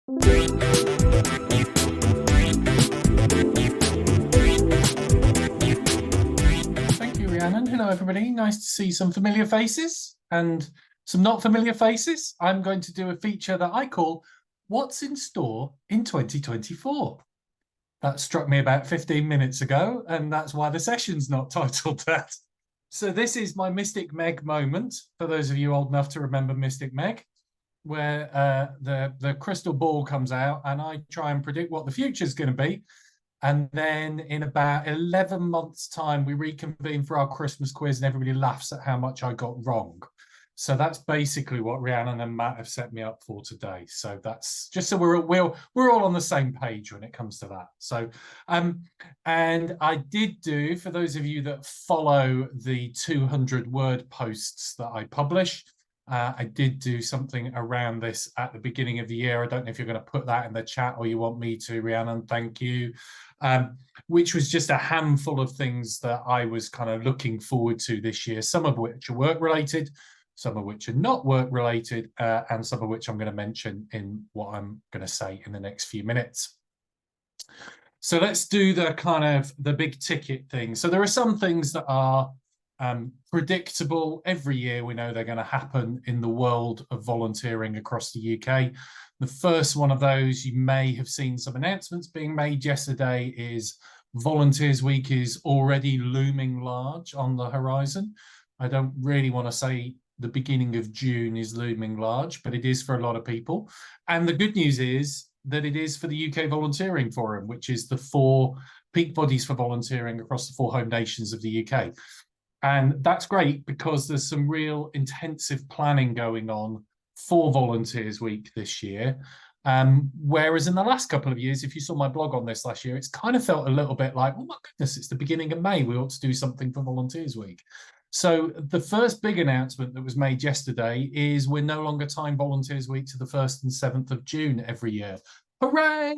Thank you, Rhiannon. Hello, everybody. Nice to see some familiar faces and some not familiar faces. I'm going to do a feature that I call What's in Store in 2024. That struck me about 15 minutes ago, and that's why the session's not titled that. So this is my Mystic Meg moment, for those of you old enough to remember Mystic Meg, where the crystal ball comes out and I try and predict what the future is going to be. And then in about 11 months' time, we reconvene for our Christmas quiz and everybody laughs at how much I got wrong. So that's basically what Rhiannon and Matt have set me up for today. So that's just so we're all on the same page when it comes to that. So and I did do, for those of you that follow the 200-word posts that I publish, I did do something around this at the beginning of the year. I don't know if you're going to put that in the chat or you want me to, Rhiannon. Thank you. Which was just a handful of things that I was kind of looking forward to this year, some of which are work-related, some of which are not work-related, and some of which I'm going to mention in what I'm going to say in the next few minutes. So let's do the big ticket thing. So there are some things that are predictable. Every year we know they're going to happen in the world of volunteering across the UK. The first one of those, you may have seen some announcements being made yesterday, is Volunteers Week is already looming large on the horizon. I don't really want to say the beginning of June is looming large, but it is for a lot of people. And the good news is that it is for the UK Volunteering Forum, which is the 4 peak bodies for volunteering across the 4 home nations of the UK. And that's great because there's some real intensive planning going on for Volunteers Week this year. Whereas in the last couple of years, if you saw my blog on this last year, it's kind of felt a little bit like, oh my goodness, it's the beginning of May. We ought to do something for Volunteers Week. So the first big announcement that was made yesterday is we're no longer tying Volunteers Week to the 1st and 7th of June every year. Hooray!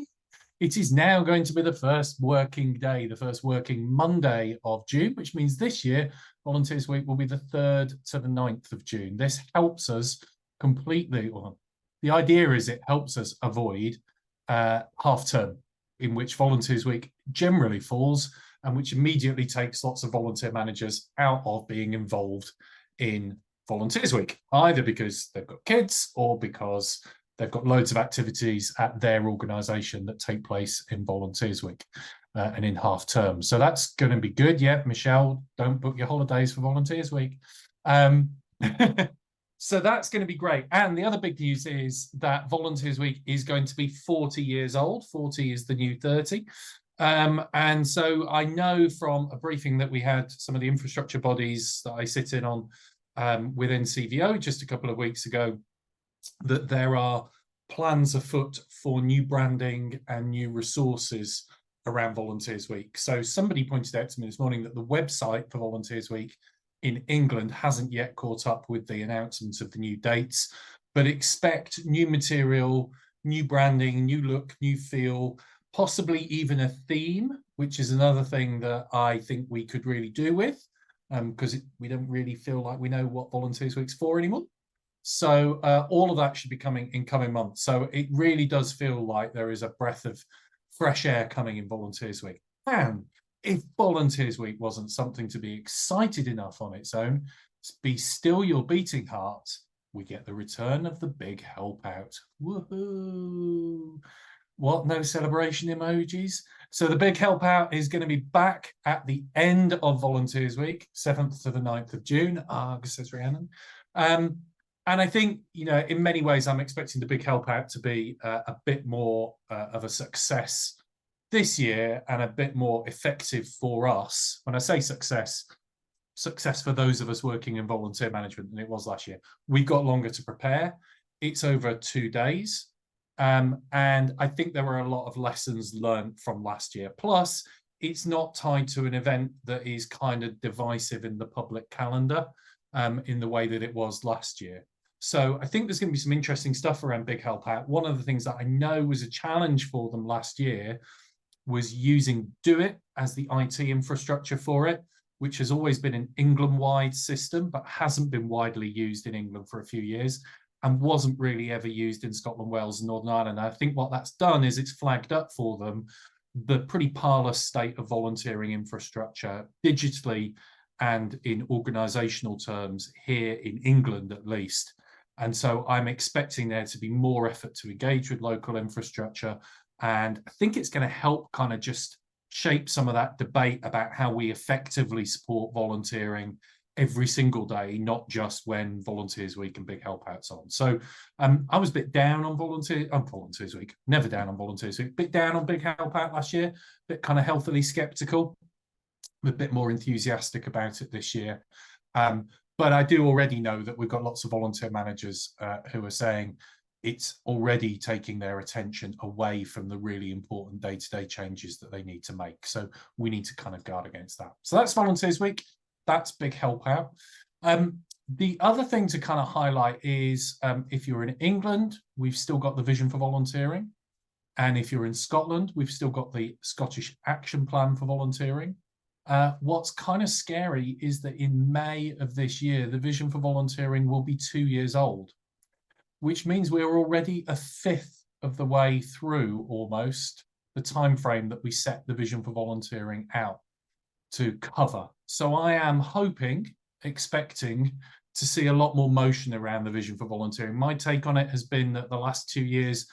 It is now going to be the first working day, the first working Monday of June, which means this year Volunteers Week will be the 3rd to the 9th of June. This helps us completely, well, the idea is it helps us avoid half term, in which Volunteers Week generally falls and which immediately takes lots of volunteer managers out of being involved in Volunteers Week, either because they've got kids or because they've got loads of activities at their organisation that take place in Volunteers Week and in half term. So that's going to be good. Yeah, Michelle, don't book your holidays for Volunteers Week. So that's going to be great. And the other big news is that Volunteers Week is going to be 40 years old. 40 is the new 30. And so I know from a briefing that we had some of the infrastructure bodies that I sit in on within CVO just a couple of weeks ago, that there are plans afoot for new branding and new resources around Volunteers Week. So somebody pointed out to me this morning that the website for Volunteers Week in England hasn't yet caught up with the announcements of the new dates, but expect new material, new branding, new look, new feel, possibly even a theme, which is another thing that I think we could really do with, because we don't really feel like we know what Volunteers Week's for anymore. So all of that should be coming in coming months. So it really does feel like there is a breath of fresh air coming in Volunteers Week. And if Volunteers Week wasn't something to be excited enough on its own, be still your beating heart, we get the return of the big help out. Woohoo! What, no celebration emojis? So the big help out is going to be back at the end of Volunteers Week, 7th to the 9th of June, says Rhiannon. And I think, in many ways, I'm expecting the big help out to be a bit more of a success this year and a bit more effective for us. When I say success for those of us working in volunteer management than it was last year. We've got longer to prepare. It's over 2 days. And I think there were a lot of lessons learned from last year. Plus, it's not tied to an event that is kind of divisive in the public calendar in the way that it was last year. So I think there's going to be some interesting stuff around Big Help Out. One of the things that I know was a challenge for them last year was using Do It as the IT infrastructure for it, which has always been an England-wide system, but hasn't been widely used in England for a few years. and wasn't really ever used in Scotland, Wales, and Northern Ireland. I think what that's done is it's flagged up for them the pretty parlous state of volunteering infrastructure digitally and in organisational terms here in England, at least. And so I'm expecting there to be more effort to engage with local infrastructure. And I think it's going to help kind of just shape some of that debate about how we effectively support volunteering every single day, not just when Volunteers Week and Big Help Out's on. So I was a bit down on Volunteers Week, never down on Volunteers Week, bit down on Big Help Out last year, bit kind of healthily skeptical, a bit more enthusiastic about it this year. But I do already know that we've got lots of volunteer managers who are saying it's already taking their attention away from the really important day-to-day changes that they need to make. So we need to kind of guard against that. So that's Volunteers Week. That's Big Help Out. The other thing to kind of highlight is if you're in England, we've still got the Vision for Volunteering. And if you're in Scotland, we've still got the Scottish Action Plan for Volunteering. What's kind of scary is that in May of this year, the Vision for Volunteering will be 2 years old, which means we're already a fifth of the way through almost the time frame that we set the Vision for Volunteering out to cover. So I am expecting to see a lot more motion around the Vision for Volunteering. My take on it has been that the last 2 years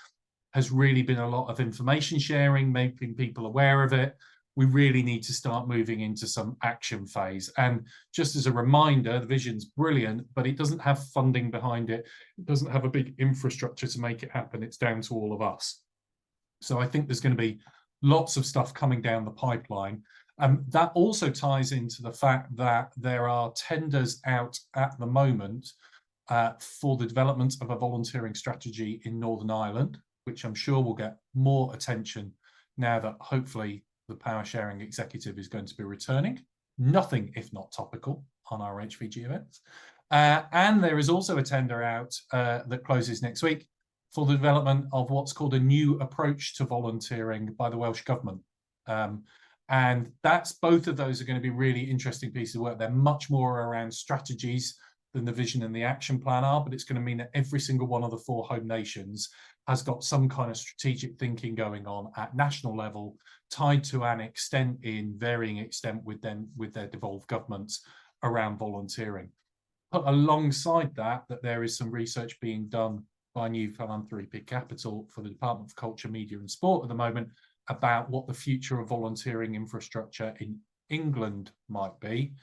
has really been a lot of information sharing, making people aware of it. We really need to start moving into some action phase. And just as a reminder, the vision's brilliant, but it doesn't have funding behind it. It doesn't have a big infrastructure to make it happen. It's down to all of us. So I think there's going to be lots of stuff coming down the pipeline. That also ties into the fact that there are tenders out at the moment for the development of a volunteering strategy in Northern Ireland, which I'm sure will get more attention now that hopefully the Power Sharing Executive is going to be returning. Nothing if not topical on our HVG events. And there is also a tender out that closes next week for the development of what's called a new approach to volunteering by the Welsh Government. And that's both of those are going to be really interesting pieces of work. They're much more around strategies than the vision and the action plan are, but it's going to mean that every single one of the 4 home nations has got some kind of strategic thinking going on at national level, tied to an extent in varying extent with their devolved governments around volunteering. But alongside that there is some research being done by New Philanthropic Capital for the Department of Culture, Media and Sport at the moment about what the future of volunteering infrastructure in England might be.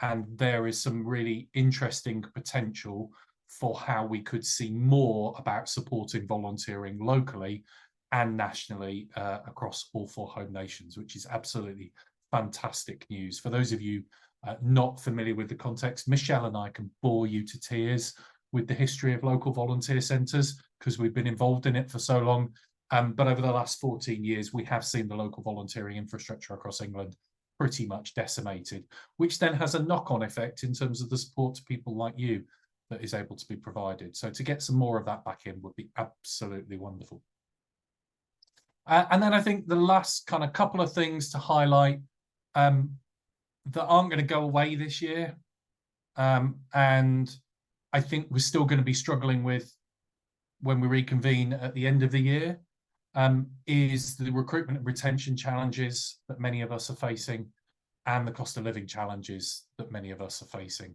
And there is some really interesting potential for how we could see more about supporting volunteering locally and nationally across all 4 home nations, which is absolutely fantastic news. For those of you not familiar with the context, Michelle and I can bore you to tears with the history of local volunteer centres because we've been involved in it for so long. But over the last 14 years, we have seen the local volunteering infrastructure across England pretty much decimated, which then has a knock-on effect in terms of the support to people like you that is able to be provided. So to get some more of that back in would be absolutely wonderful. And then I think the last kind of couple of things to highlight that aren't going to go away this year. And I think we're still going to be struggling with when we reconvene at the end of the year, is the recruitment and retention challenges that many of us are facing and the cost of living challenges that many of us are facing.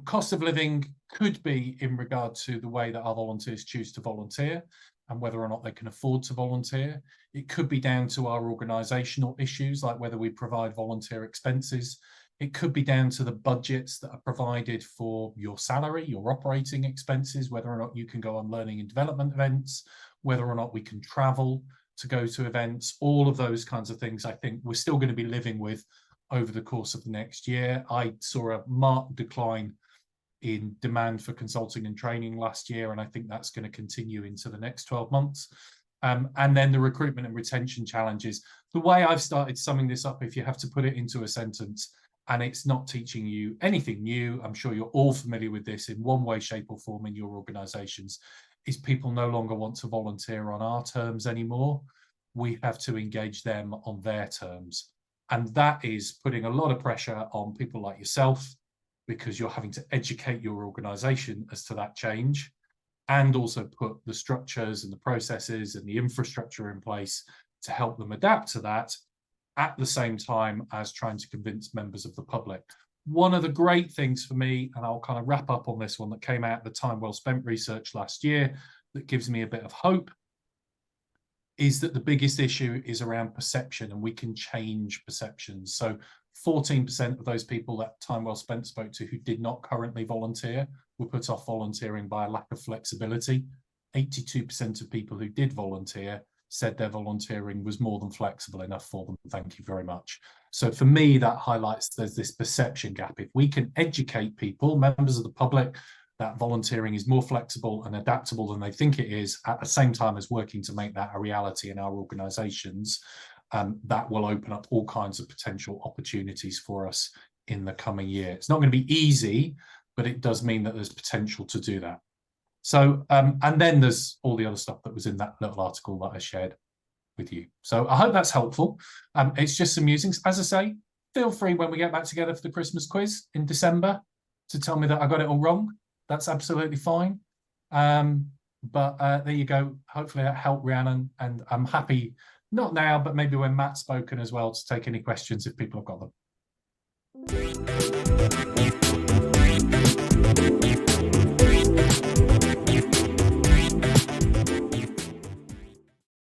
Cost of living could be in regard to the way that our volunteers choose to volunteer and whether or not they can afford to volunteer. It could be down to our organisational issues, like whether we provide volunteer expenses. It could be down to the budgets that are provided for your salary, your operating expenses, whether or not you can go on learning and development events, whether or not we can travel to go to events, all of those kinds of things I think we're still going to be living with over the course of the next year. I saw a marked decline in demand for consulting and training last year, and I think that's going to continue into the next 12 months. And then the recruitment and retention challenges. The way I've started summing this up, if you have to put it into a sentence, and it's not teaching you anything new, I'm sure you're all familiar with this in one way, shape or form in your organisations, is people no longer want to volunteer on our terms anymore. We have to engage them on their terms. And that is putting a lot of pressure on people like yourself, because you're having to educate your organisation as to that change. and also put the structures and the processes and the infrastructure in place to help them adapt to that, at the same time as trying to convince members of the public. One of the great things for me, and I'll kind of wrap up on this one, that came out of the Time Well Spent research last year that gives me a bit of hope, is that the biggest issue is around perception, and we can change perceptions. So 14% of those people that Time Well Spent spoke to who did not currently volunteer were put off volunteering by a lack of flexibility. 82% of people who did volunteer said their volunteering was more than flexible enough for them. Thank you very much. So for me, that highlights there's this perception gap. If we can educate people, members of the public, that volunteering is more flexible and adaptable than they think it is, at the same time as working to make that a reality in our organisations, that will open up all kinds of potential opportunities for us in the coming year. It's not going to be easy, but it does mean that there's potential to do that. So, and then there's all the other stuff that was in that little article that I shared with you. So I hope that's helpful. It's just some musings. As I say, feel free when we get back together for the Christmas quiz in December to tell me that I got it all wrong. That's absolutely fine. But there you go. Hopefully that helped, Rhiannon. And I'm happy, not now, but maybe when Matt's spoken as well, to take any questions if people have got them.